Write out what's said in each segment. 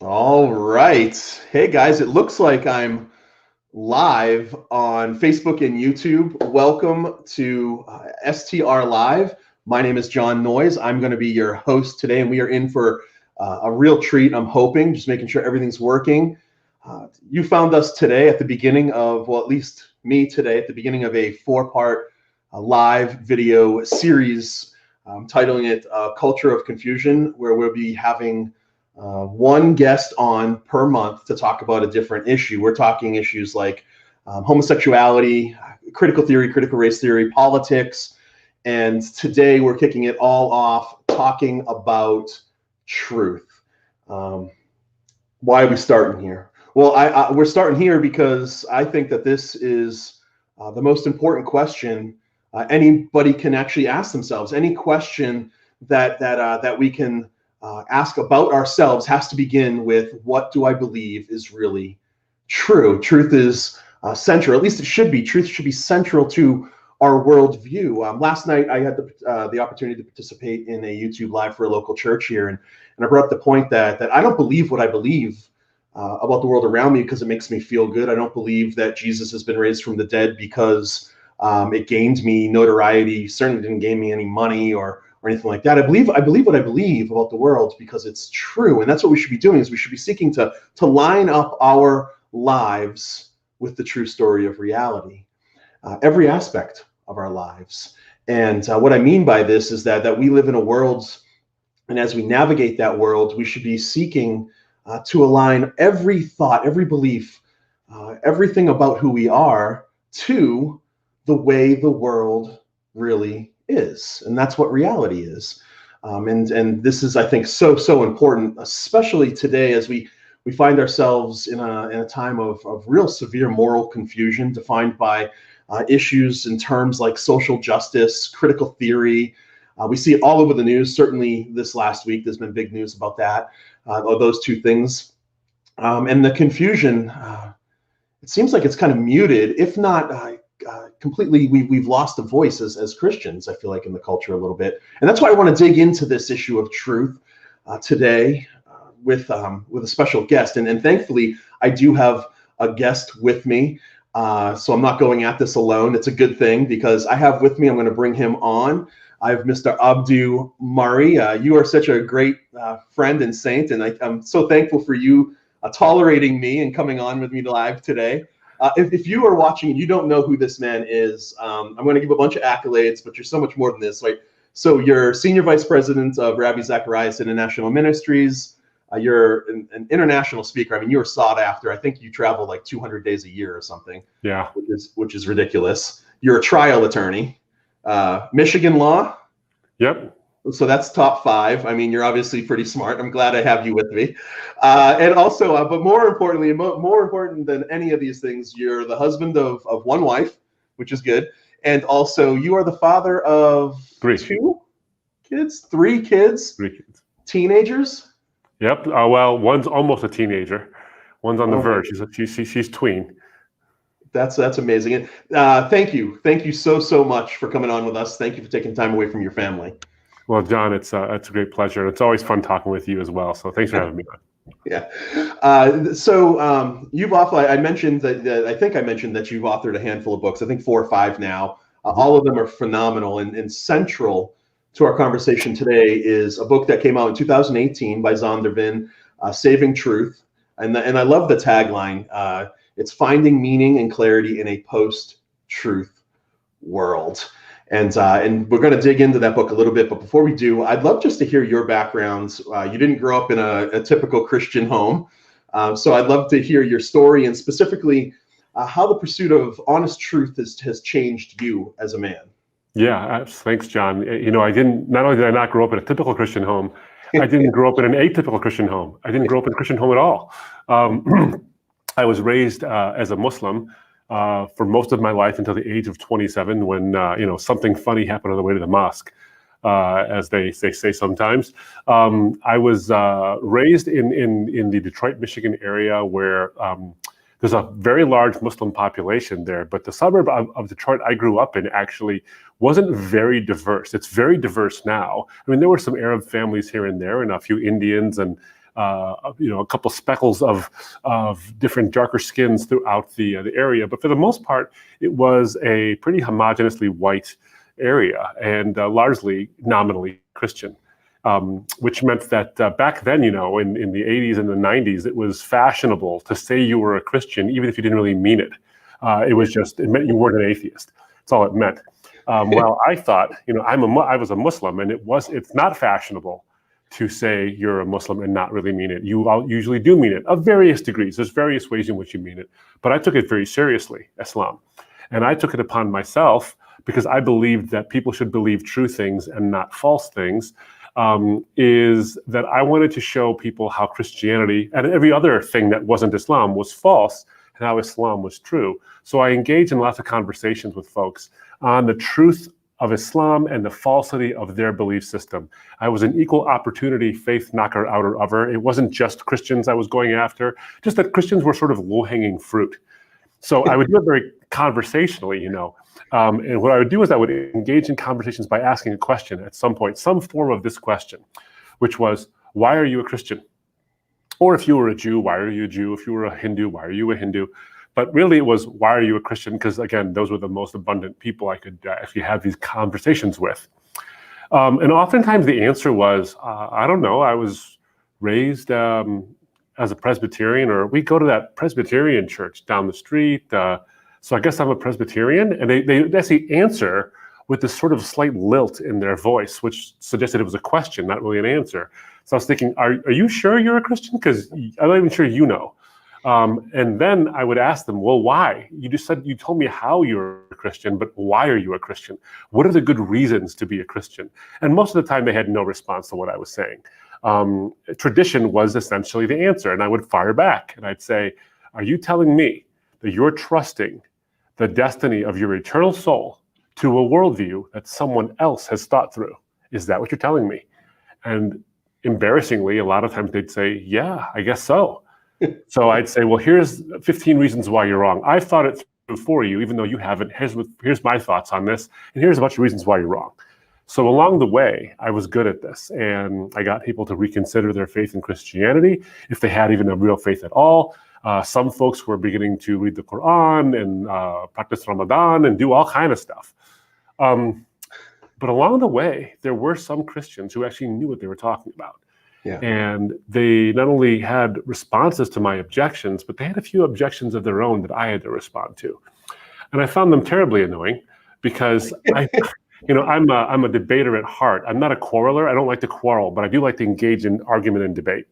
All right. Hey guys, it looks like I'm live on Facebook and YouTube. Welcome to STR Live. My name is John Noyes. I'm going to be your host today, and we are in for a real treat, I'm hoping, just making sure everything's working. You found us today at the beginning of, well, at least me today, at the beginning of a four-part live video series, titling it Culture of Confusion, where we'll be having one guest on per month to talk about a different issue. We're talking issues like homosexuality, critical theory, critical race theory, politics, and today we're kicking it all off talking about truth. Why are we starting here? Well, we're starting here because I think that this is the most important question anybody can actually ask themselves. Any question that we can ask about ourselves has to begin with, what do I believe is really true? Truth is central, at least it should be. Truth should be central to our worldview. Last night, I had the opportunity to participate in a YouTube Live for a local church here, and I brought up the point that I don't believe what I believe about the world around me because it makes me feel good. I don't believe that Jesus has been raised from the dead because it gained me notoriety. Certainly didn't gain me any money or anything like that. I believe what I believe about the world because it's true, and that's what we should be doing. Is we should be seeking to line up our lives with the true story of reality, every aspect of our lives. And what I mean by this is that we live in a world, and as we navigate that world, we should be seeking to align every thought, every belief, everything about who we are to the way the world really is, and that's what reality is. And this is, I think, so important, especially today as we find ourselves in a time of real severe moral confusion, defined by issues in terms like social justice, critical theory. We see it all over the news. Certainly, this last week, there's been big news about that, or those two things, and the confusion. It seems like it's kind of muted, if not completely. We've lost a voice as Christians, I feel like, in the culture a little bit, and that's why I want to dig into this issue of truth today with a special guest. And thankfully, I do have a guest with me, so I'm not going at this alone. It's a good thing because I have with me. I'm going to bring him on. I have Mr. Abdu Murray. You are such a great friend and saint, and I'm so thankful for you tolerating me and coming on with me live today. If you are watching and you don't know who this man is, I'm going to give a bunch of accolades, but you're so much more than this. Right? So you're Senior Vice President of Rabbi Zacharias International Ministries. You're an international speaker. I mean, you're sought after. I think you travel like 200 days a year or something. Yeah. Which is ridiculous. You're a trial attorney. Michigan law. Yep. So that's top 5. I mean, you're obviously pretty smart. I'm glad I have you with me. And also, but more importantly, more important than any of these things, you're the husband of one wife, which is good. And also, you are the father of 3 kids. Teenagers. Yep. Well, one's almost a teenager. One's on the verge. She's tween. That's amazing. And thank you so much for coming on with us. Thank you for taking time away from your family. Well, John, it's a great pleasure. It's always fun talking with you as well. So thanks for having me on. Yeah. So you've I mentioned that I think I mentioned that you've authored a handful of books. I think 4 or 5 now. All of them are phenomenal, and central to our conversation today is a book that came out in 2018 by Zondervan, Saving Truth. And I love the tagline. It's finding meaning and clarity in a post-truth world. And we're going to dig into that book a little bit. But before we do, I'd love just to hear your backgrounds. You didn't grow up in a typical Christian home. So I'd love to hear your story, and specifically how the pursuit of honest truth has changed you as a man. Yeah, thanks, John. You know, not only did I not grow up in a typical Christian home, I didn't grow up in an atypical Christian home. I didn't grow up in a Christian home at all. I was raised as a Muslim for most of my life until the age of 27, when something funny happened on the way to the mosque, as they say sometimes. I was raised in the Detroit, Michigan area, where there's a very large Muslim population there, but the suburb of Detroit I grew up in actually wasn't very diverse. It's very diverse now. I mean, there were some Arab families here and there, and a few Indians, a couple speckles of different darker skins throughout the area. But for the most part, it was a pretty homogeneously white area and largely nominally Christian. Which meant that back then, in the 80s and the 90s, it was fashionable to say you were a Christian, even if you didn't really mean it. It meant you weren't an atheist. That's all it meant. Well, I thought, I was a Muslim, and it's not fashionable to say you're a Muslim and not really mean it. You all usually do mean it, of various degrees. There's various ways in which you mean it. But I took it very seriously, Islam. And I took it upon myself because I believed that people should believe true things and not false things. Is that I wanted to show people how Christianity and every other thing that wasn't Islam was false and how Islam was true. So I engaged in lots of conversations with folks on the truth of Islam and the falsity of their belief system. I was an equal opportunity faith knocker outer. It wasn't just Christians I was going after, just that Christians were sort of low-hanging fruit. So I would do it very conversationally, and what I would do is I would engage in conversations by asking a question at some point, some form of this question, which was, why are you a Christian? Or if you were a Jew, why are you a Jew? If you were a Hindu, why are you a Hindu? But really it was, why are you a Christian? Because again, those were the most abundant people I could actually have these conversations with. And oftentimes the answer was, I don't know, I was raised as a Presbyterian, or we go to that Presbyterian church down the street. So I guess I'm a Presbyterian. And they actually answer with this sort of slight lilt in their voice, which suggested it was a question, not really an answer. So I was thinking, are you sure you're a Christian? Because I'm not even sure you know. And then I would ask them, well, why? You told me how you're a Christian, but why are you a Christian? What are the good reasons to be a Christian? And most of the time they had no response to what I was saying. Tradition was essentially the answer. And I would fire back and I'd say, are you telling me that you're trusting the destiny of your eternal soul to a worldview that someone else has thought through? Is that what you're telling me? And embarrassingly, a lot of times they'd say, yeah, I guess so. So I'd say, well, here's 15 reasons why you're wrong. I've thought it through for you, even though you haven't. Here's my thoughts on this. And here's a bunch of reasons why you're wrong. So along the way, I was good at this. And I got people to reconsider their faith in Christianity, if they had even a real faith at all. Some folks were beginning to read the Quran and practice Ramadan and do all kind of stuff. But along the way, there were some Christians who actually knew what they were talking about. Yeah. And they not only had responses to my objections, but they had a few objections of their own that I had to respond to. And I found them terribly annoying because I'm a debater at heart. I'm not a quarreler. I don't like to quarrel, but I do like to engage in argument and debate.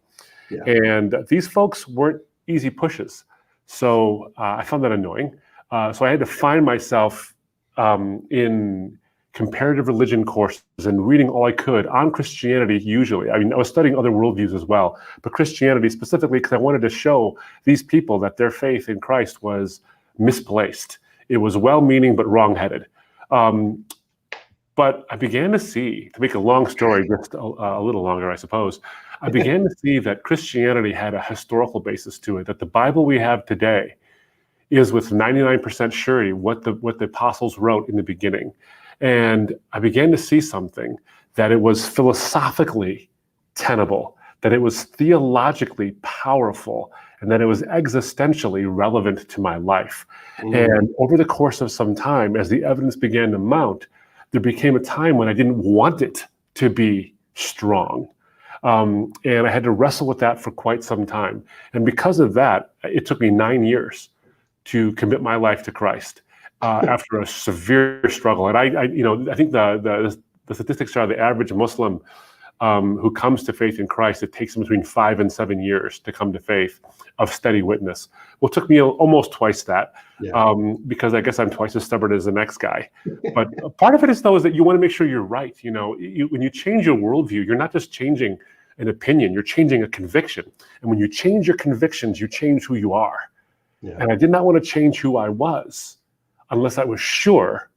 Yeah. And these folks weren't easy pushes. So I found that annoying. So I had to find myself in comparative religion courses and reading all I could on Christianity usually. I mean, I was studying other worldviews as well, but Christianity specifically because I wanted to show these people that their faith in Christ was misplaced. It was well-meaning but wrong-headed. But I began to see, to make a long story just a little longer, I suppose, I began to see that Christianity had a historical basis to it, that the Bible we have today is with 99% surety what the apostles wrote in the beginning. And I began to see something, that it was philosophically tenable, that it was theologically powerful, and that it was existentially relevant to my life. And over the course of some time, as the evidence began to mount, there became a time when I didn't want it to be strong. And I had to wrestle with that for quite some time. And because of that, it took me 9 years to commit my life to Christ. After a severe struggle. And I think the statistics are the average Muslim who comes to faith in Christ, it takes them between 5 and 7 years to come to faith of steady witness. Well, it took me almost twice that, because I guess I'm twice as stubborn as the next guy. But part of it is that you want to make sure you're right. When you change your worldview, you're not just changing an opinion, you're changing a conviction. And when you change your convictions, you change who you are. Yeah. And I did not want to change who I was unless I was sure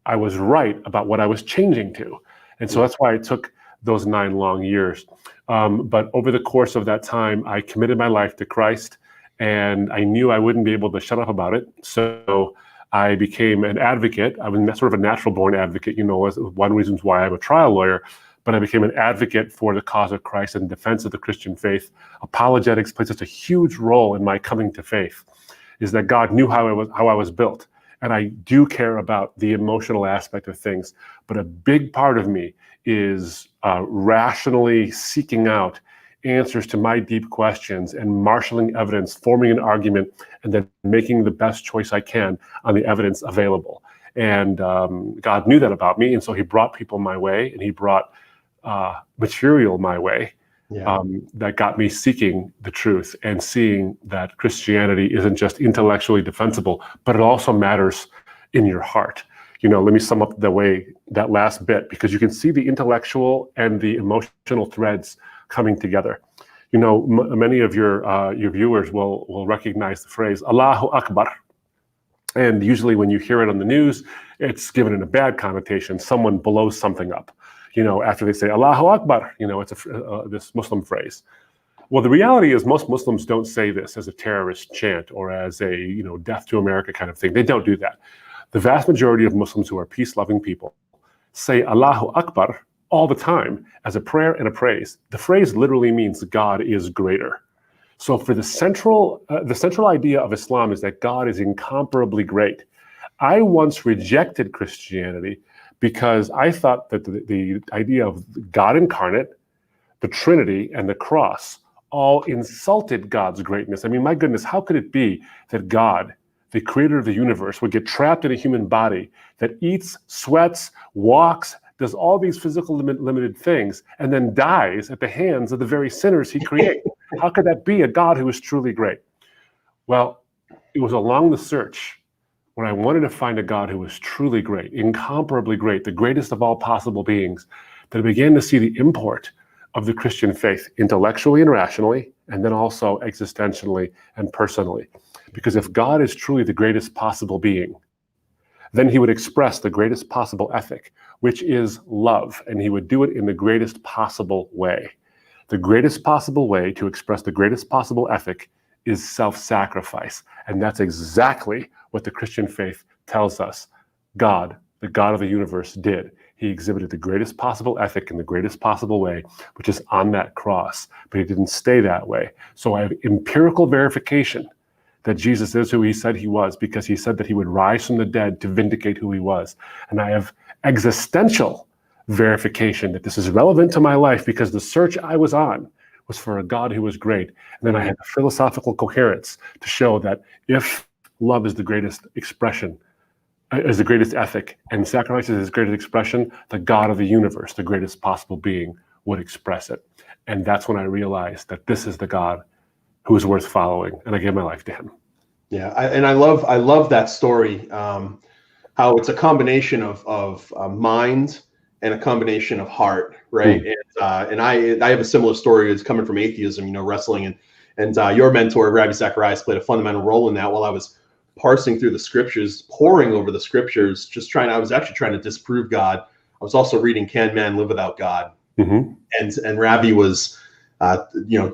I was right about what I was changing to. And so that's why it took those 9 long years. But over the course of that time, I committed my life to Christ, and I knew I wouldn't be able to shut up about it. So I became an advocate. I was sort of a natural born advocate, as one of the reasons why I'm a trial lawyer. but I became an advocate for the cause of Christ and defense of the Christian faith. Apologetics played such a huge role in my coming to faith, is that God knew how I was built. And I do care about the emotional aspect of things, but a big part of me is rationally seeking out answers to my deep questions and marshaling evidence, forming an argument, and then making the best choice I can on the evidence available. And God knew that about me, and so he brought people my way, and he brought material my way that got me seeking the truth and seeing that Christianity isn't just intellectually defensible, but it also matters in your heart. Let me sum up that last bit, because you can see the intellectual and the emotional threads coming together. Many of your viewers will recognize the phrase Allahu Akbar. And usually when you hear it on the news, it's given in a bad connotation. Someone blows something up, after they say Allahu Akbar, it's this Muslim phrase. Well, the reality is most Muslims don't say this as a terrorist chant or as a, death to America kind of thing. They don't do that. The vast majority of Muslims who are peace-loving people say Allahu Akbar all the time as a prayer and a praise. The phrase literally means God is greater. So for the central idea of Islam is that God is incomparably great. I once rejected Christianity because I thought that the idea of God incarnate, the Trinity, and the cross all insulted God's greatness. I mean, my goodness, how could it be that God, the creator of the universe, would get trapped in a human body that eats, sweats, walks, does all these physical limited things, and then dies at the hands of the very sinners he created? How could that be a God who is truly great? Well, it was along the search when I wanted to find a God who was truly great, incomparably great, the greatest of all possible beings, that I began to see the import of the Christian faith intellectually and rationally, and then also existentially and personally. Because if God is truly the greatest possible being, then he would express the greatest possible ethic, which is love, and he would do it in the greatest possible way. The greatest possible way to express the greatest possible ethic is self-sacrifice, and that's exactly what the Christian faith tells us God, the God of the universe, did. He exhibited the greatest possible ethic in the greatest possible way, which is on that cross, but he didn't stay that way. So I have empirical verification that Jesus is who he said he was, because he said that he would rise from the dead to vindicate who he was. And I have existential verification that this is relevant to my life, because the search I was on was for a God who was great. And then I had the philosophical coherence to show that if love is the greatest expression, is the greatest ethic, and sacrifice is his greatest expression, the God of the universe, the greatest possible being, would express it. And that's when I realized that this is the God who is worth following, and I gave my life to him. Yeah, I love that story. How it's a combination of mind and a combination of heart, right? And I have a similar story. It's coming from atheism, wrestling, and your mentor Rabbi Zacharias played a fundamental role in that. While I was parsing through the scriptures, poring over the scriptures, I was actually trying to disprove God. I was also reading Can Man Live Without God? And Rabbi was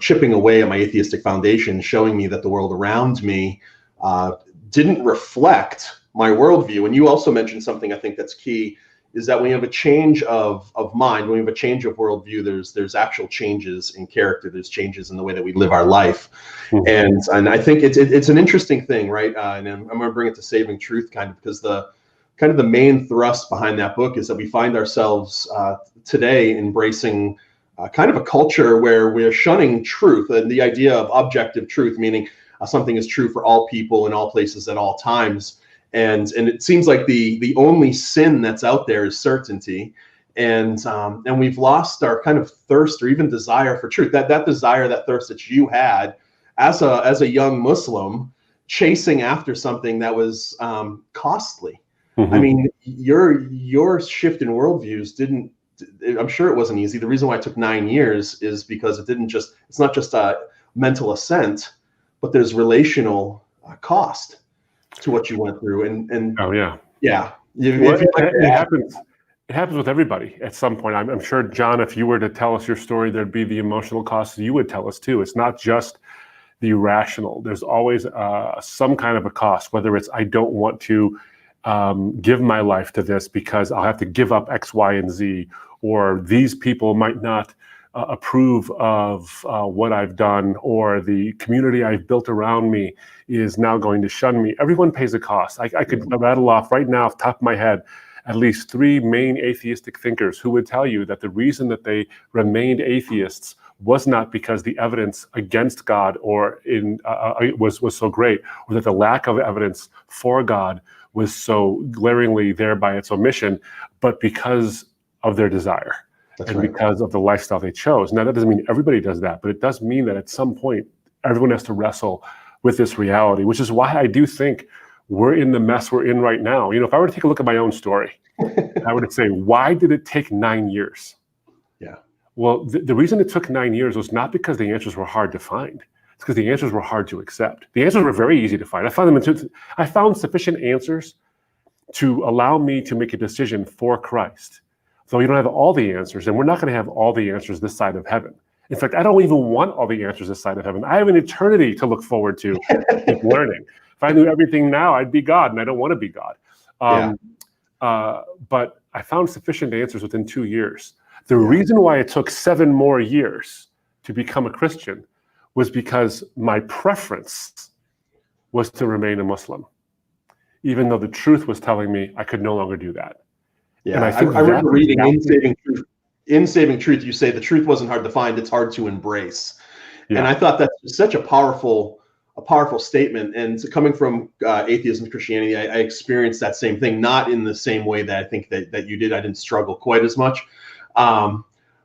chipping away at my atheistic foundation, showing me that the world around me didn't reflect my worldview. And you also mentioned something I think that's key, is that when you have a change of mind, when you have a change of worldview, there's actual changes in character. There's changes in the way that we live our life. And I think it's an interesting thing, right? And I'm going to bring it to Saving Truth, because the main thrust behind that book is that we find ourselves today embracing kind of a culture where we're shunning truth, and the idea of objective truth, meaning something is true for all people in all places at all times. And it seems like the only sin that's out there is certainty, and we've lost our kind of thirst or even desire for truth. That desire, that thirst that you had as a young Muslim, chasing after something that was costly. I mean, your shift in worldviews didn't. I'm sure it wasn't easy. The reason why it took 9 years is because it's not just a mental assent, but there's relational cost to what you went through. And oh yeah. It happens with everybody at some point. I'm sure, John, if you were to tell us your story, there'd be the emotional costs you would tell us too. It's not just the rational. There's always some kind of a cost, whether it's I don't want to give my life to this because I'll have to give up X, Y, and Z, or these people might not approve of what I've done, or the community I've built around me is now going to shun me. Everyone pays a cost. I could rattle off right now off the top of my head at least 3 main atheistic thinkers who would tell you that the reason that they remained atheists was not because the evidence against God or was so great, or that the lack of evidence for God was so glaringly there by its omission, but because of their desire. That's and right. Because of the lifestyle they chose. Now, that doesn't mean everybody does that, but it does mean that at some point, everyone has to wrestle with this reality, which is why I do think we're in the mess we're in right now. If I were to take a look at my own story, I would say, why did it take 9 years? Yeah. Well, the reason it took 9 years was not because the answers were hard to find. It's because the answers were hard to accept. The answers were very easy to find. I found sufficient answers to allow me to make a decision for Christ. So you don't have all the answers, and we're not going to have all the answers this side of heaven. In fact, I don't even want all the answers this side of heaven. I have an eternity to look forward to keep learning. If I knew everything now, I'd be God, and I don't want to be God. But I found sufficient answers within 2 years. The reason why it took 7 more years to become a Christian was because my preference was to remain a Muslim, even though the truth was telling me I could no longer do that. Yeah, and I remember reading in Saving Truth, you say the truth wasn't hard to find, it's hard to embrace. Yeah. And I thought that's such a powerful statement. And coming from atheism to Christianity, I experienced that same thing, not in the same way that I think that you did. I didn't struggle quite as much.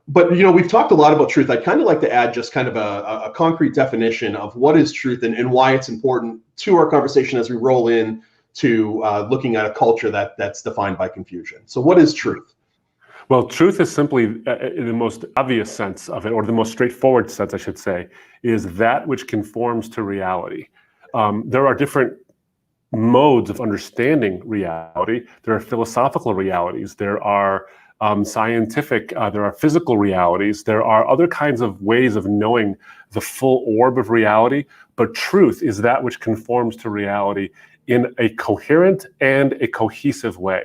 But we've talked a lot about truth. I'd kind of like to add just kind of a concrete definition of what is truth and why it's important to our conversation as we roll in to looking at a culture that's defined by confusion. So what is truth? Well, truth is simply, in the most obvious sense of it, or the most straightforward sense, I should say, is that which conforms to reality. There are different modes of understanding reality. There are philosophical realities. There are scientific, there are physical realities. There are other kinds of ways of knowing the full orb of reality. But truth is that which conforms to reality in a coherent and a cohesive way.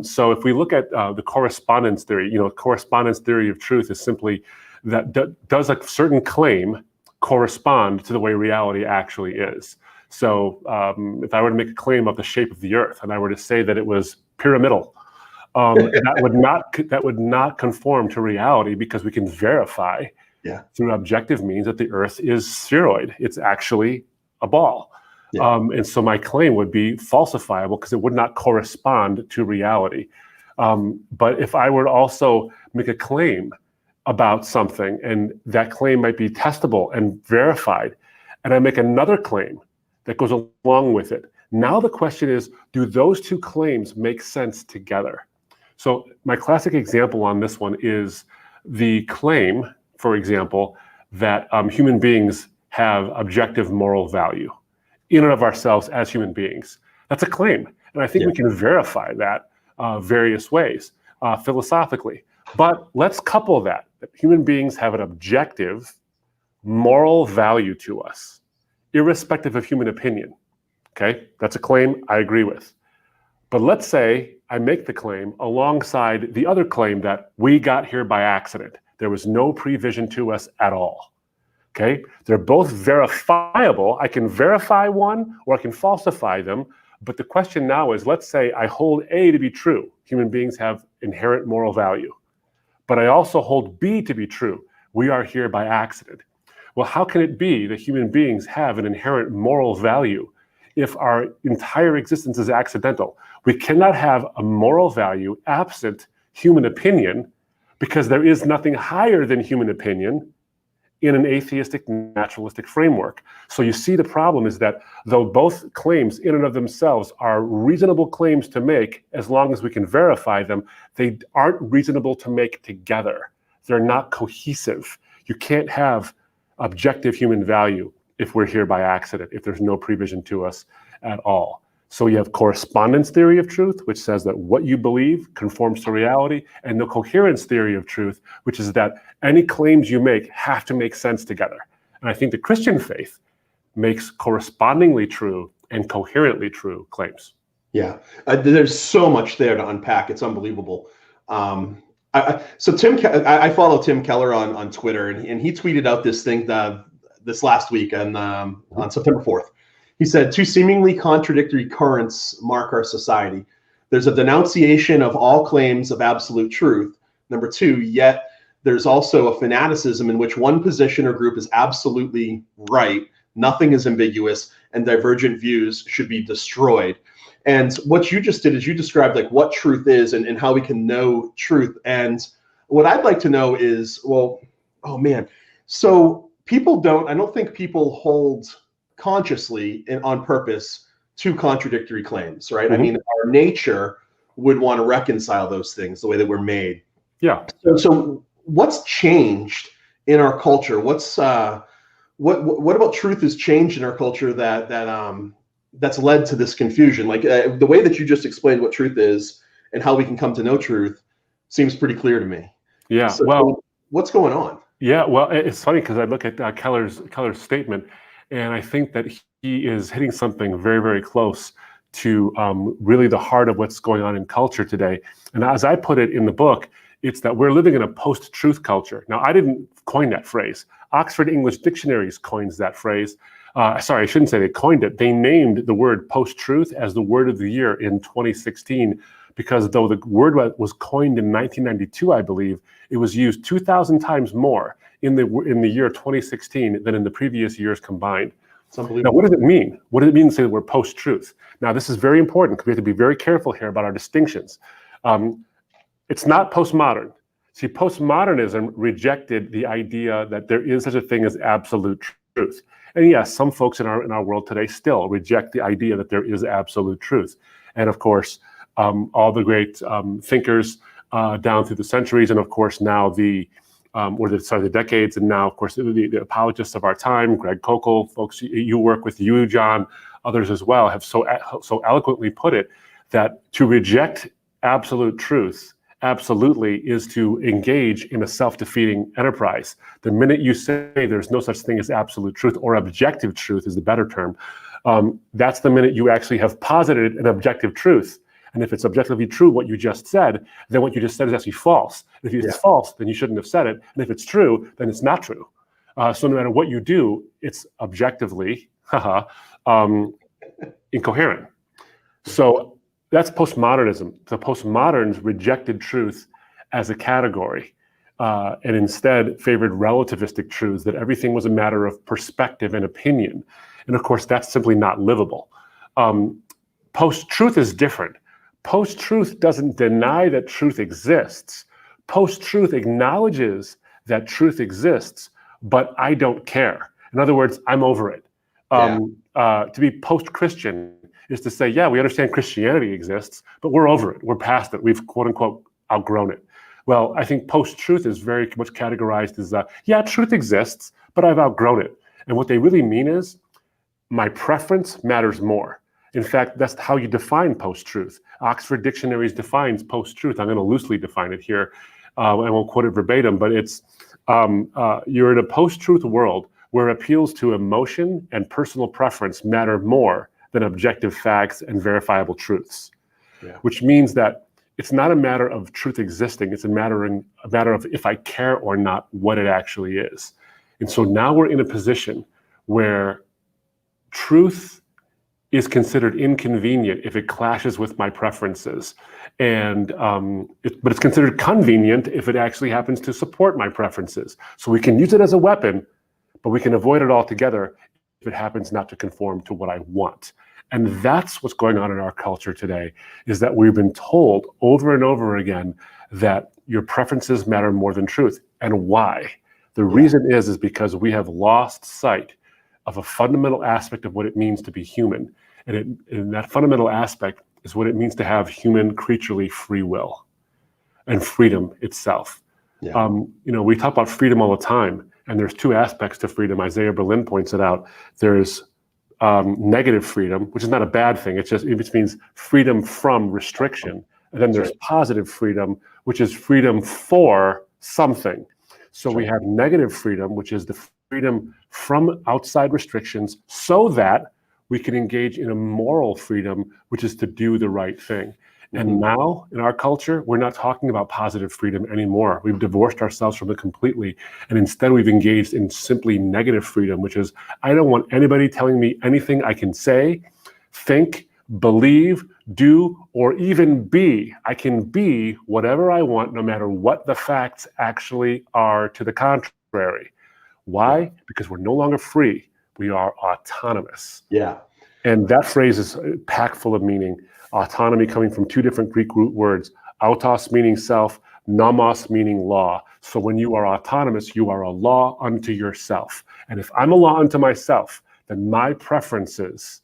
So if we look at the correspondence theory, correspondence theory of truth is simply that does a certain claim correspond to the way reality actually is. So if I were to make a claim of the shape of the Earth and I were to say that it was pyramidal, that would not conform to reality, because we can verify through objective means that the Earth is spheroid. It's actually a ball. Yeah. And so my claim would be falsifiable because it would not correspond to reality. But if I were to also make a claim about something, and that claim might be testable and verified, and I make another claim that goes along with it, now the question is, do those two claims make sense together? So my classic example on this one is the claim, for example, that human beings have objective moral value in and of ourselves as human beings. That's a claim. And I think we can verify that various ways, philosophically. But let's couple that human beings have an objective moral value to us, irrespective of human opinion. Okay, that's a claim I agree with. But let's say I make the claim alongside the other claim that we got here by accident. There was no prevision to us at all. Okay, they're both verifiable. I can verify one or I can falsify them. But the question now is, let's say I hold A to be true. Human beings have inherent moral value. But I also hold B to be true. We are here by accident. Well, how can it be that human beings have an inherent moral value if our entire existence is accidental? We cannot have a moral value absent human opinion, because there is nothing higher than human opinion in an atheistic, naturalistic framework. So you see, the problem is that though both claims in and of themselves are reasonable claims to make, as long as we can verify them, they aren't reasonable to make together. They're not cohesive. You can't have objective human value if we're here by accident, if there's no prevision to us at all. So you have correspondence theory of truth, which says that what you believe conforms to reality, and the coherence theory of truth, which is that any claims you make have to make sense together. And I think the Christian faith makes correspondingly true and coherently true claims. Yeah, there's so much there to unpack. It's unbelievable. So I follow Tim Keller on Twitter, and he tweeted out this thing this last week on September 4th. He said, two seemingly contradictory currents mark our society. There's a denunciation of all claims of absolute truth. Number two, yet there's also a fanaticism in which one position or group is absolutely right, nothing is ambiguous, and divergent views should be destroyed. And what you just did is you described like what truth is and how we can know truth. And what I'd like to know is, well, oh man, so I don't think people hold consciously and on purpose two contradictory claims, right? I mean, our nature would want to reconcile those things the way that we're made. Yeah. So what's changed in our culture? What about truth has changed in our culture that's led to this confusion? Like the way that you just explained what truth is and how we can come to know truth seems pretty clear to me. Yeah. So what's going on? Yeah. Well, it's funny because I look at Keller's statement, and I think that he is hitting something very, very close to really the heart of what's going on in culture today. And as I put it in the book, it's that we're living in a post-truth culture. Now, I didn't coin that phrase. Oxford English Dictionaries coins that phrase. Sorry, I shouldn't say they coined it. They named the word post-truth as the word of the year in 2016, because though the word was coined in 1992, I believe, it was used 2,000 times more in the year 2016 than in the previous years combined. Now, what does it mean? What does it mean to say that we're post-truth? Now, this is very important because we have to be very careful here about our distinctions. It's not postmodern. See, postmodernism rejected the idea that there is such a thing as absolute truth. And yes, some folks in our world today still reject the idea that there is absolute truth. And of course, all the great thinkers down through the centuries, and of course now the decades, and now of course the apologists of our time, Greg Koukl, folks you work with, you, John, others as well, have so eloquently put it that to reject absolute truth absolutely is to engage in a self-defeating enterprise. The minute you say there's no such thing as absolute truth, or objective truth is the better term, that's the minute you actually have posited an objective truth. And if it's objectively true, what you just said, then what you just said is actually false. If it's false, then you shouldn't have said it. And if it's true, then it's not true. So no matter what you do, it's objectively incoherent. So that's postmodernism. The postmoderns rejected truth as a category and instead favored relativistic truths, that everything was a matter of perspective and opinion. And of course, that's simply not livable. Post-truth is different. Post-truth doesn't deny that truth exists. Post-truth acknowledges that truth exists, but I don't care. In other words, I'm over it. To be post-Christian is to say, yeah, we understand Christianity exists, but we're over it. We're past it. We've, quote unquote, outgrown it. Well, I think post-truth is very much categorized as, yeah, truth exists, but I've outgrown it. And what they really mean is my preference matters more. In fact, that's how you define post-truth. Oxford Dictionaries defines post-truth. I'm going to loosely define it here. I won't quote it verbatim, but it's you're in a post-truth world where appeals to emotion and personal preference matter more than objective facts and verifiable truths, which means that it's not a matter of truth existing. It's a matter of if I care or not what it actually is. And so now we're in a position where truth is considered inconvenient if it clashes with my preferences, and but it's considered convenient if it actually happens to support my preferences. So we can use it as a weapon, but we can avoid it altogether if it happens not to conform to what I want. And that's what's going on in our culture today, is that we've been told over and over again that your preferences matter more than truth. And why? The reason is because we have lost sight of a fundamental aspect of what it means to be human. And that fundamental aspect is what it means to have human creaturely free will and freedom itself. We talk about freedom all the time, and there's two aspects to freedom. Isaiah Berlin points it out. There's negative freedom, which is not a bad thing. It just means freedom from restriction. And then there's positive freedom, which is freedom for something. So we have negative freedom, which is the freedom from outside restrictions, so that we can engage in a moral freedom, which is to do the right thing. And now in our culture, we're not talking about positive freedom anymore. We've divorced ourselves from it completely. And instead we've engaged in simply negative freedom, which is, I don't want anybody telling me anything I can say, think, believe, do, or even be. I can be whatever I want, no matter what the facts actually are to the contrary. Why? Because we're no longer free. We are autonomous. Yeah. And that phrase is packed full of meaning. Autonomy coming from two different Greek root words, autos meaning self, nomos meaning law. So when you are autonomous, you are a law unto yourself. And if I'm a law unto myself, then my preferences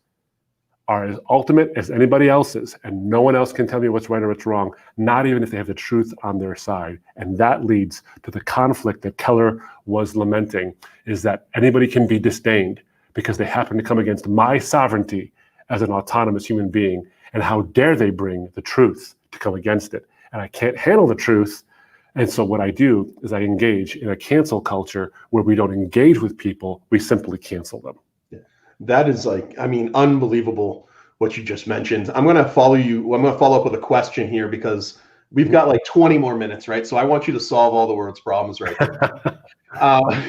are as ultimate as anybody else's, and no one else can tell me what's right or what's wrong, not even if they have the truth on their side. And that leads to the conflict that Keller was lamenting, is that anybody can be disdained because they happen to come against my sovereignty as an autonomous human being. And how dare they bring the truth to come against it? And I can't handle the truth. And so what I do is I engage in a cancel culture where we don't engage with people, we simply cancel them. Yeah. That is unbelievable what you just mentioned. I'm going to follow up with a question here because we've got like 20 more minutes, right? So I want you to solve all the world's problems right here.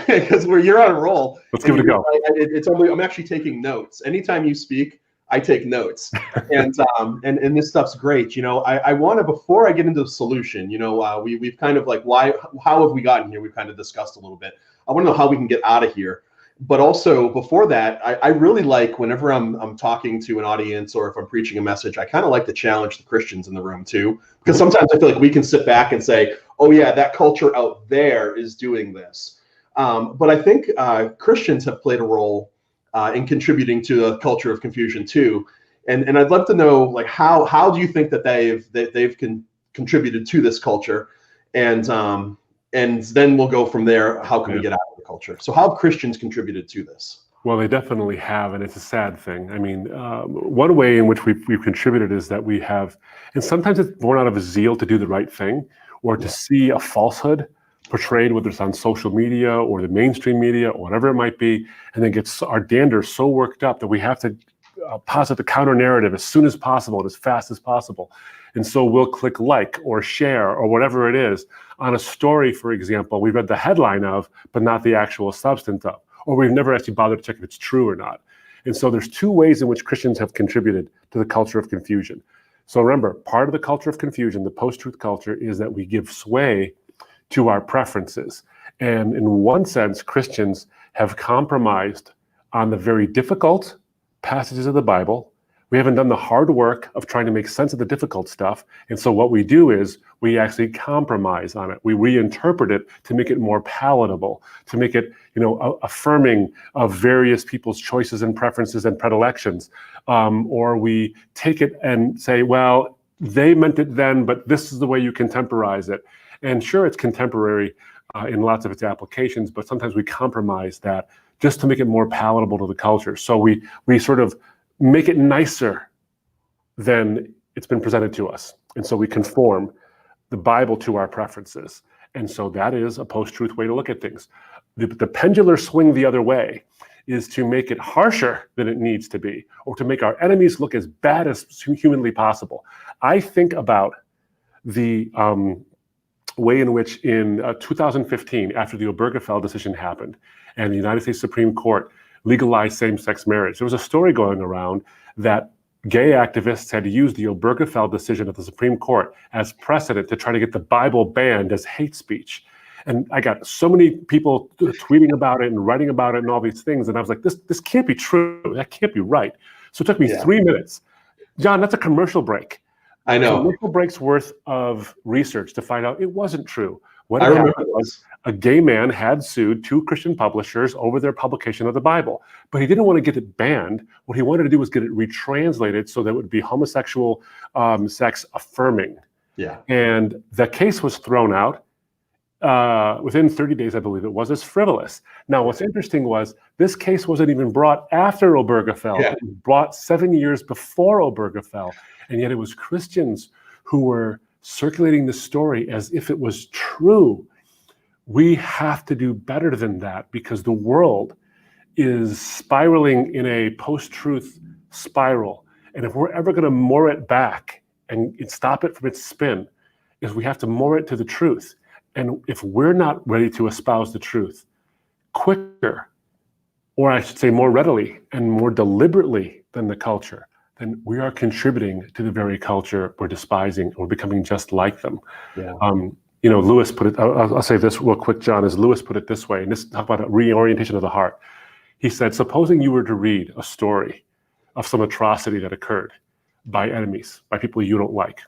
Because you're on a roll. Let's give it a go. I'm actually taking notes. Anytime you speak, I take notes, and this stuff's great. I want to, before I get into the solution, we've kind of like, how have we gotten here? We've kind of discussed a little bit. I want to know how we can get out of here. But also before that, I really like, whenever I'm talking to an audience or if I'm preaching a message, I kind of like to challenge the Christians in the room too, because sometimes I feel like we can sit back and say, oh yeah, that culture out there is doing this. But I think Christians have played a role in contributing to a culture of confusion too, and I'd love to know, like, how do you think that they've contributed to this culture, and then we'll go from there. How can we get out of the culture? So how have Christians contributed to this? Well, they definitely have, and it's a sad thing. I mean, one way in which we've contributed is that we have, and sometimes it's born out of a zeal to do the right thing, or to see a falsehood portrayed, whether it's on social media or the mainstream media or whatever it might be, and then gets our dander so worked up that we have to posit the counter narrative as soon as possible and as fast as possible. And so we'll click like or share or whatever it is on a story, for example, we read the headline of, but not the actual substance of, or we've never actually bothered to check if it's true or not. And so there's two ways in which Christians have contributed to the culture of confusion. So remember, part of the culture of confusion, the post-truth culture, is that we give sway to our preferences. And in one sense, Christians have compromised on the very difficult passages of the Bible. We haven't done the hard work of trying to make sense of the difficult stuff. And so what we do is we actually compromise on it. We reinterpret it to make it more palatable, to make it, affirming of various people's choices and preferences and predilections. Or we take it and say, well, they meant it then, but this is the way you contemporize it. And sure, it's contemporary in lots of its applications, but sometimes we compromise that just to make it more palatable to the culture. So we sort of make it nicer than it's been presented to us. And so we conform the Bible to our preferences. And so that is a post-truth way to look at things. The pendular swing the other way is to make it harsher than it needs to be, or to make our enemies look as bad as humanly possible. I think about the way in which in 2015, after the Obergefell decision happened, and the United States Supreme Court legalized same-sex marriage, there was a story going around that gay activists had used the Obergefell decision of the Supreme Court as precedent to try to get the Bible banned as hate speech. And I got so many people tweeting about it and writing about it and all these things, and I was like, this can't be true. That can't be right. So it took me 3 minutes. John, that's a commercial break. I know. Commercial breaks worth of research to find out it wasn't true. What happened was a gay man had sued two Christian publishers over their publication of the Bible, but he didn't want to get it banned. What he wanted to do was get it retranslated so that it would be homosexual sex affirming. Yeah. And the case was thrown out within 30 days, I believe it was, as frivolous. Now, what's interesting was this case wasn't even brought after Obergefell. It was brought 7 years before Obergefell. And yet it was Christians who were circulating the story as if it was true. We have to do better than that, because the world is spiraling in a post-truth spiral. And if we're ever going to moor it back and stop it from its spin, is we have to moor it to the truth. And if we're not ready to espouse the truth quicker, or I should say more readily and more deliberately than the culture, then we are contributing to the very culture we're despising, or becoming just like them. Yeah. Lewis put it, I'll say this real quick, John, as Lewis put it this way, and this talk about a reorientation of the heart. He said, supposing you were to read a story of some atrocity that occurred by enemies, by people you don't like,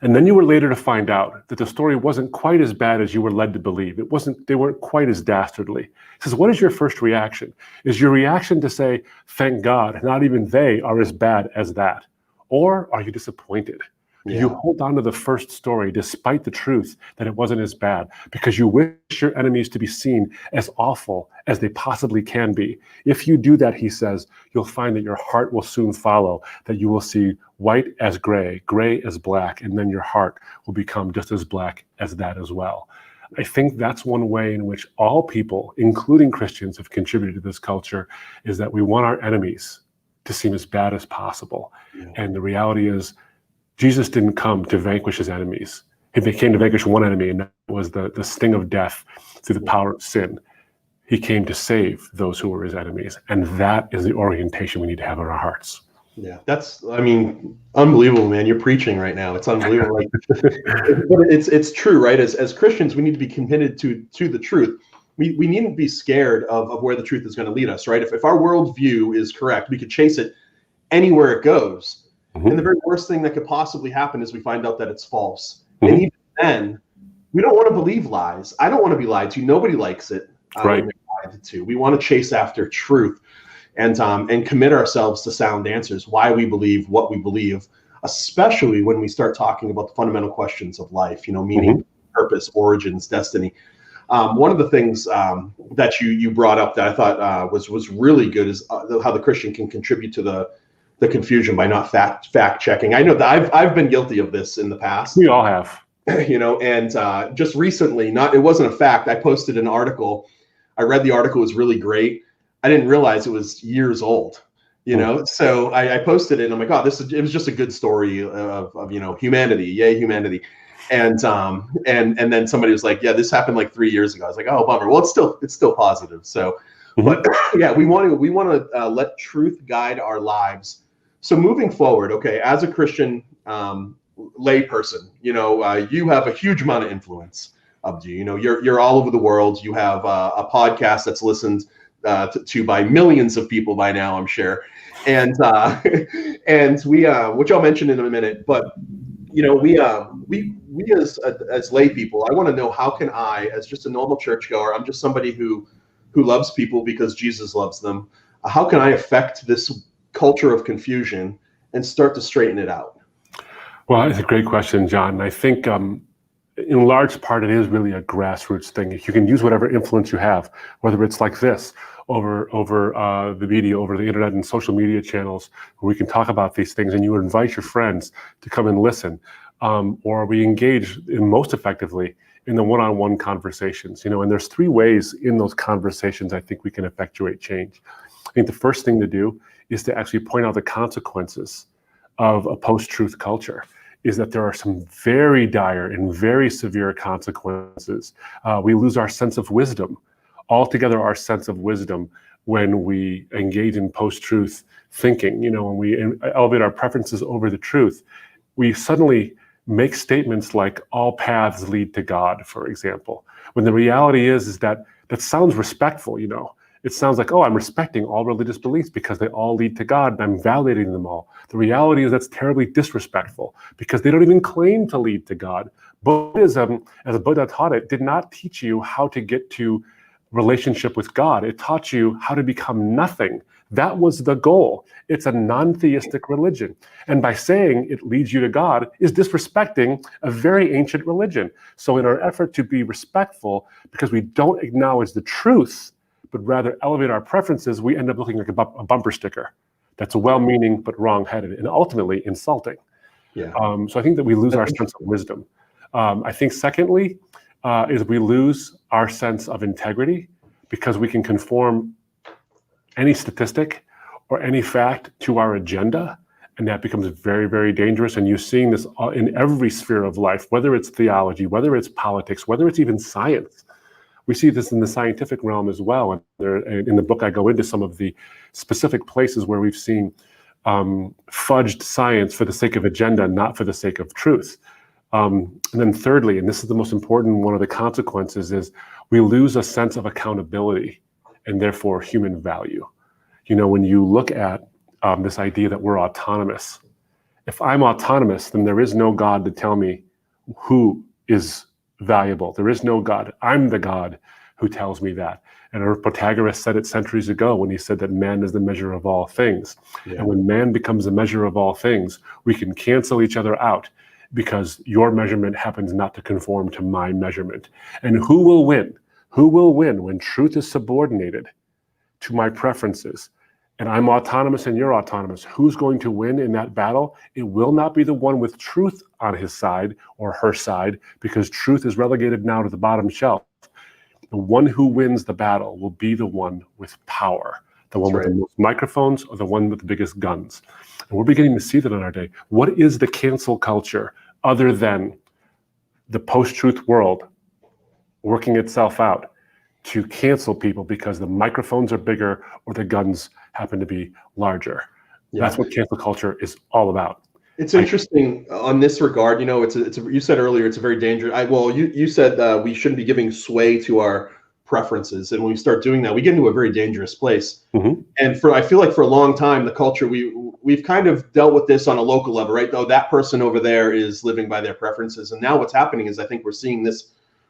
and then you were later to find out that the story wasn't quite as bad as you were led to believe. They weren't quite as dastardly. He says, what is your first reaction? Is your reaction to say, thank God, not even they are as bad as that? Or are you disappointed? Yeah. You hold on to the first story despite the truth that it wasn't as bad, because you wish your enemies to be seen as awful as they possibly can be. If you do that, he says, you'll find that your heart will soon follow, that you will see white as gray, gray as black, and then your heart will become just as black as that as well. I think that's one way in which all people, including Christians, have contributed to this culture, is that we want our enemies to seem as bad as possible. Yeah. And the reality is, Jesus didn't come to vanquish his enemies. He came to vanquish one enemy, and that was the sting of death through the power of sin. He came to save those who were his enemies. And that is the orientation we need to have in our hearts. Yeah, that's, unbelievable, man. You're preaching right now. It's unbelievable. But it's true, right? As Christians, we need to be committed to the truth. We needn't be scared of where the truth is going to lead us, right? If our worldview is correct, we could chase it anywhere it goes. Mm-hmm. And the very worst thing that could possibly happen is we find out that it's false. Mm-hmm. And even then, we don't want to believe lies. I don't want to be lied to. Nobody likes it. Right. We want to chase after truth and commit ourselves to sound answers, why we believe what we believe, especially when we start talking about the fundamental questions of life, meaning, mm-hmm. purpose, origins, destiny. One of the things that you brought up that I thought was really good is how the Christian can contribute to the confusion by not fact checking. I know that I've been guilty of this in the past. We all have. And just recently, it wasn't a fact. I posted an article. I read the article, it was really great. I didn't realize it was years old. So I posted it and I'm like, oh, it was just a good story of humanity. Yay, humanity. And then somebody was like, yeah, this happened like 3 years ago. I was like, oh, bummer. Well, it's still positive. So, mm-hmm. But yeah, we want to let truth guide our lives. So moving forward, okay, as a Christian lay person, you have a huge amount of influence, Abdu. You're all over the world. You have a podcast that's listened to by millions of people by now, I'm sure, and we, which I'll mention in a minute. But we as lay people, I want to know, how can I, as just a normal churchgoer, I'm just somebody who loves people because Jesus loves them. How can I affect this culture of confusion and start to straighten it out? Well, it's a great question, John. I think in large part, it is really a grassroots thing. You can use whatever influence you have, whether it's like this, over the media, over the internet and social media channels, where we can talk about these things, and you invite your friends to come and listen, or we engage most effectively in the one-on-one conversations. And there's three ways in those conversations I think we can effectuate change. I think the first thing to do is to actually point out the consequences of a post-truth culture, is that there are some very dire and very severe consequences. We lose our sense of wisdom, altogether our sense of wisdom, when we engage in post-truth thinking. When we elevate our preferences over the truth, we suddenly make statements like all paths lead to God, for example, when the reality is that sounds respectful. It sounds like, oh, I'm respecting all religious beliefs because they all lead to God, and I'm validating them all. The reality is that's terribly disrespectful, because they don't even claim to lead to God. Buddhism, as Buddha taught it, did not teach you how to get to relationship with God. It taught you how to become nothing. That was the goal. It's a non-theistic religion. And by saying it leads you to God is disrespecting a very ancient religion. So in our effort to be respectful, because we don't acknowledge the truth, but rather elevate our preferences, we end up looking like a bumper sticker that's well-meaning but wrong-headed and ultimately insulting. Yeah. So I think that we lose our sense of wisdom. I think secondly is we lose our sense of integrity, because we can conform any statistic or any fact to our agenda. And that becomes very, very dangerous. And you're seeing this in every sphere of life, whether it's theology, whether it's politics, whether it's even science. We see this in the scientific realm as well. And in the book, I go into some of the specific places where we've seen fudged science for the sake of agenda, not for the sake of truth. And then thirdly, and this is the most important one of the consequences, is we lose a sense of accountability and therefore human value. You know, when you look at this idea that we're autonomous, if I'm autonomous, then there is no God to tell me who is valuable. There is no God. I'm the God who tells me that. And Protagoras said it centuries ago when he said that man is the measure of all things. Yeah. And when man becomes the measure of all things, we can cancel each other out because your measurement happens not to conform to my measurement. And who will win? Who will win when truth is subordinated to my preferences? And I'm autonomous and you're autonomous. Who's going to win in that battle? It will not be the one with truth on his side or her side, because truth is relegated now to the bottom shelf. The one who wins the battle will be the one with power, the one with the most microphones or the one with the biggest guns. And we're beginning to see that in our day. What is the cancel culture other than the post-truth world working itself out to cancel people because the microphones are bigger or the guns happen to be larger? Yeah. That's what cancel culture is all about. It's interesting on this regard. You know, you said earlier it's a very dangerous. You said we shouldn't be giving sway to our preferences, and when we start doing that, we get into a very dangerous place. Mm-hmm. And I feel like for a long time, the culture we've kind of dealt with this on a local level, right? Though that person over there is living by their preferences, and now what's happening is I think we're seeing this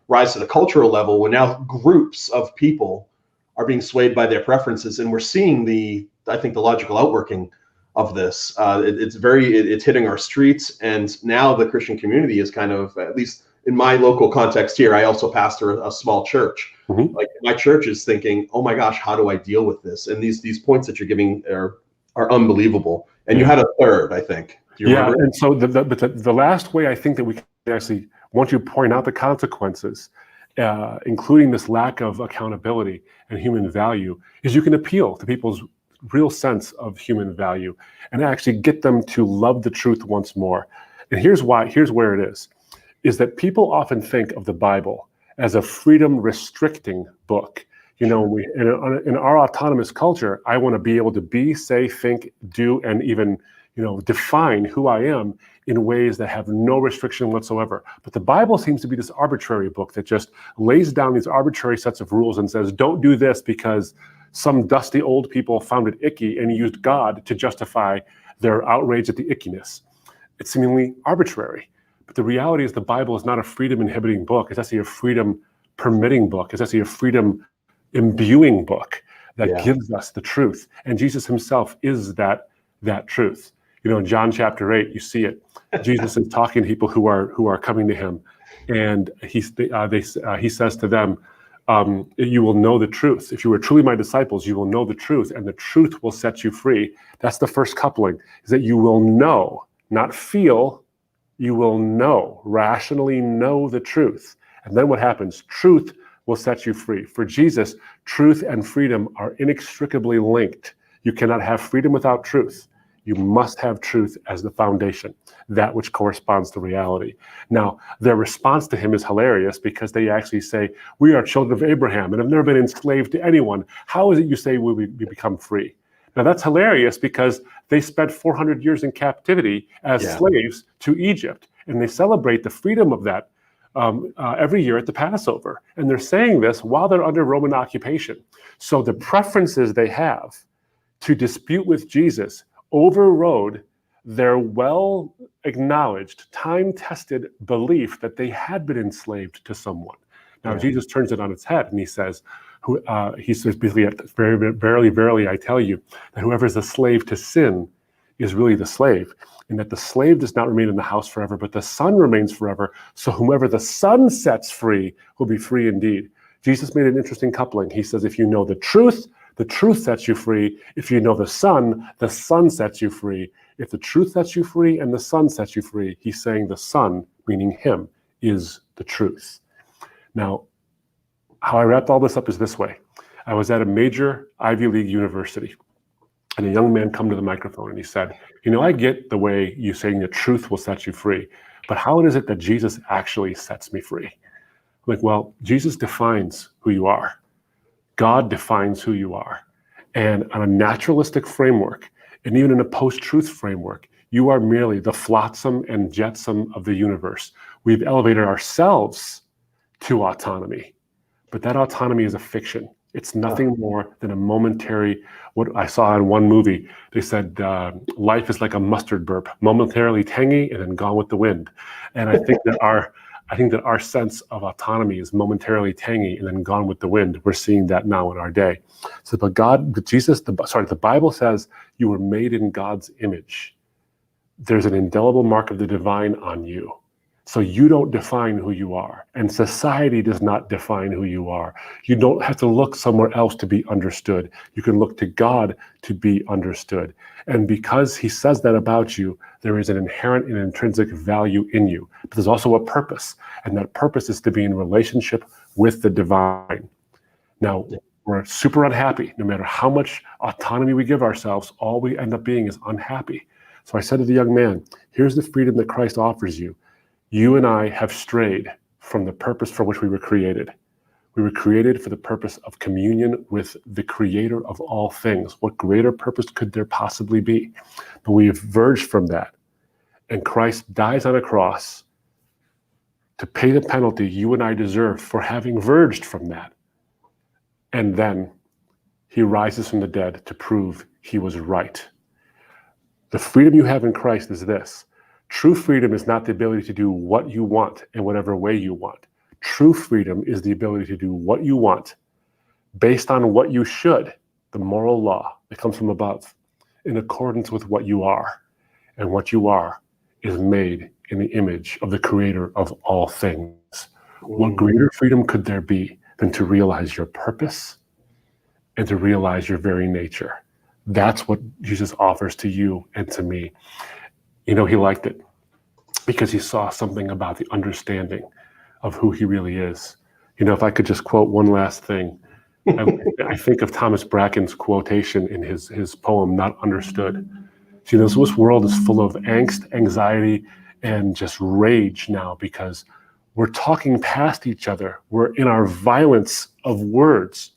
rise to the cultural level where now groups of people are being swayed by their preferences, and we're seeing the logical outworking of this. It's hitting our streets, and now the Christian community is kind of, at least in my local context here, I also pastor a small church. Mm-hmm. Like my church is thinking, oh my gosh, how do I deal with this? And these points that you're giving are unbelievable. And you had a third, I think. Do you remember? And so the last way I think that we can actually, once you point out the consequences, including this lack of accountability and human value, is you can appeal to people's real sense of human value and actually get them to love the truth once more. And here's where it is that people often think of the Bible as a freedom restricting book. You know, in our autonomous culture, I want to be able to be, say, think, do, and even, define who I am in ways that have no restriction whatsoever. But the Bible seems to be this arbitrary book that just lays down these arbitrary sets of rules and says, don't do this because some dusty old people found it icky and used God to justify their outrage at the ickiness. It's seemingly arbitrary. But the reality is the Bible is not a freedom-inhibiting book. It's actually a freedom-permitting book. It's actually a freedom-imbuing book that gives us the truth. And Jesus himself is that truth. In John chapter 8, you see it. Jesus is talking to people who are coming to him. And he says to them, you will know the truth. If you are truly my disciples, you will know the truth, and the truth will set you free. That's the first coupling, is that you will know, not feel, you will know, rationally know the truth. And then what happens? Truth will set you free. For Jesus, truth and freedom are inextricably linked. You cannot have freedom without truth. You must have truth as the foundation, that which corresponds to reality. Now, their response to him is hilarious because they actually say, we are children of Abraham and have never been enslaved to anyone. How is it you say we become free? Now, that's hilarious because they spent 400 years in captivity as slaves to Egypt, and they celebrate the freedom of that every year at the Passover. And they're saying this while they're under Roman occupation. So the preferences they have to dispute with Jesus overrode their well-acknowledged, time-tested belief that they had been enslaved to someone. Now, Jesus turns it on its head, and he says, basically, very, verily, verily, I tell you, that whoever is a slave to sin is really the slave, and that the slave does not remain in the house forever, but the Son remains forever. So whomever the Son sets free will be free indeed. Jesus made an interesting coupling. He says, if you know the truth sets you free. If you know the Son sets you free. If the truth sets you free and the Son sets you free, he's saying the Son, meaning him, is the truth. Now, how I wrapped all this up is this way. I was at a major Ivy League university, and a young man come to the microphone and he said, I get the way you're saying the truth will set you free, but how is it that Jesus actually sets me free? I'm like, well, Jesus defines who you are. God defines who you are. And on a naturalistic framework, and even in a post-truth framework, you are merely the flotsam and jetsam of the universe. We've elevated ourselves to autonomy, but that autonomy is a fiction. It's nothing more than a momentary, what I saw in one movie, they said, life is like a mustard burp, momentarily tangy and then gone with the wind. And I think that our sense of autonomy is momentarily tangy and then gone with the wind. We're seeing that now in our day. So, but the Bible says you were made in God's image. There's an indelible mark of the divine on you. So you don't define who you are, and society does not define who you are. You don't have to look somewhere else to be understood. You can look to God to be understood. And because he says that about you, there is an inherent and intrinsic value in you. But there's also a purpose, and that purpose is to be in relationship with the divine. Now, we're super unhappy. No matter how much autonomy we give ourselves, all we end up being is unhappy. So I said to the young man, here's the freedom that Christ offers you. You and I have strayed from the purpose for which we were created. We were created for the purpose of communion with the creator of all things. What greater purpose could there possibly be? But we have verged from that. And Christ dies on a cross to pay the penalty you and I deserve for having verged from that. And then he rises from the dead to prove he was right. The freedom you have in Christ is this. True freedom is not the ability to do what you want in whatever way you want. True freedom is the ability to do what you want based on what you should, the moral law that comes from above, in accordance with what you are. And what you are is made in the image of the creator of all things. What greater freedom could there be than to realize your purpose and to realize your very nature? That's what Jesus offers to you and to me. He liked it because he saw something about the understanding of who he really is. If I could just quote one last thing, I think of Thomas Bracken's quotation in his poem, Not Understood. This world is full of angst, anxiety, and just rage now because we're talking past each other. We're in our violence of words.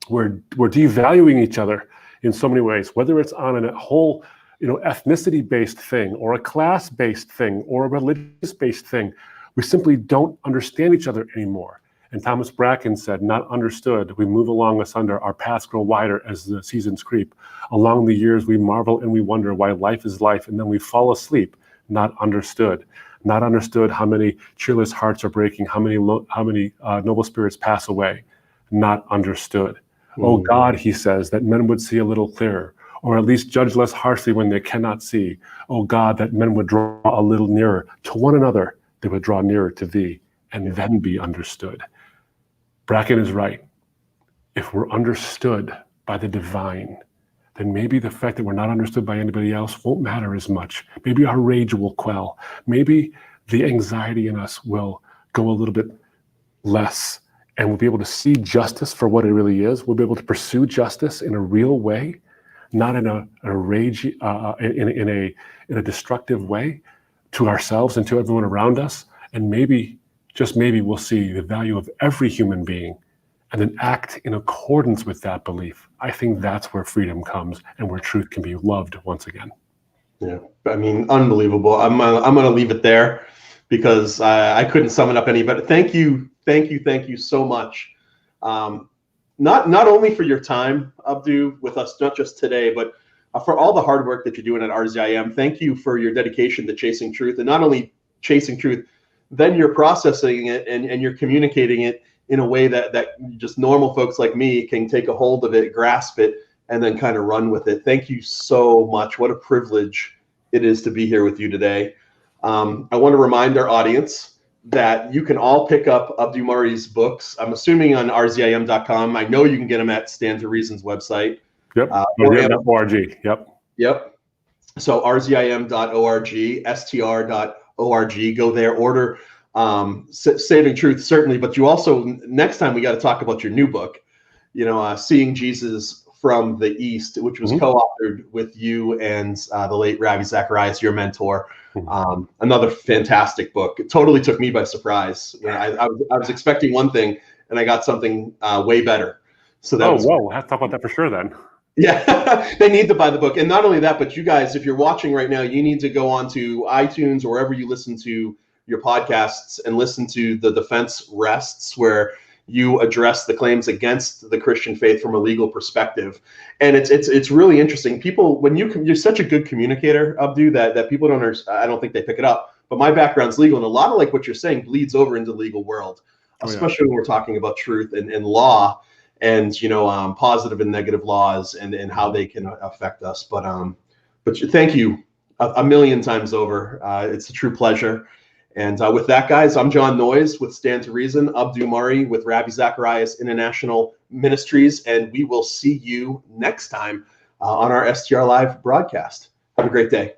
We're devaluing each other in so many ways, whether it's on a whole ethnicity-based thing or a class-based thing or a religious-based thing. We simply don't understand each other anymore. And Thomas Bracken said, not understood, we move along asunder, our paths grow wider as the seasons creep. Along the years we marvel and we wonder why life is life, and then we fall asleep, not understood. Not understood how many cheerless hearts are breaking, how many noble spirits pass away. Not understood. Oh God, he says, that men would see a little clearer, or at least judge less harshly when they cannot see. Oh God, that men would draw a little nearer to one another, they would draw nearer to thee, and then be understood. Bracken is right. If we're understood by the divine, then maybe the fact that we're not understood by anybody else won't matter as much. Maybe our rage will quell. Maybe the anxiety in us will go a little bit less, and we'll be able to see justice for what it really is. We'll be able to pursue justice in a real way, not in a rage, in a destructive way to ourselves and to everyone around us. And maybe, just maybe, we'll see the value of every human being and then act in accordance with that belief. I think that's where freedom comes and where truth can be loved once again. Yeah, I mean, unbelievable. I'm gonna leave it there because I couldn't sum it up any better. Thank you so much. Not only for your time, Abdu, with us, not just today, but for all the hard work that you're doing at RZIM. Thank you for your dedication to chasing truth, and not only chasing truth, then you're processing it and you're communicating it in a way that just normal folks like me can take a hold of it, grasp it, and then kind of run with it. Thank you so much. What a privilege it is to be here with you today. I want to remind our audience that you can all pick up Abdu Murray's books. I'm assuming on rzim.com. I know you can get them at Stand to Reason's website. Yep. .org. Yep. So rzim.org, str.org. Go there, order Saving Truth, certainly. But you also, next time we got to talk about your new book. Seeing Jesus from the East, which was co-authored with you and the late Rabbi Zacharias, your mentor. Another fantastic book. It totally took me by surprise. I was expecting one thing, and I got something way better. So that we'll have to talk about that for sure then. Yeah, they need to buy the book. And not only that, but you guys, if you're watching right now, you need to go on to iTunes or wherever you listen to your podcasts and listen to The Defense Rests, where you address the claims against the Christian faith from a legal perspective. And it's really interesting. People, when you're such a good communicator, Abdu, that people don't understand, I don't think they pick it up. But my background's legal, and a lot of like what you're saying bleeds over into the legal world, especially when we're talking about truth and law. And positive and negative laws and how they can affect us. But thank you a million times over. It's a true pleasure. And with that, guys, I'm John Noyes with Stand to Reason, Abdu Murray with Rabbi Zacharias International Ministries, and we will see you next time on our STR Live broadcast. Have a great day.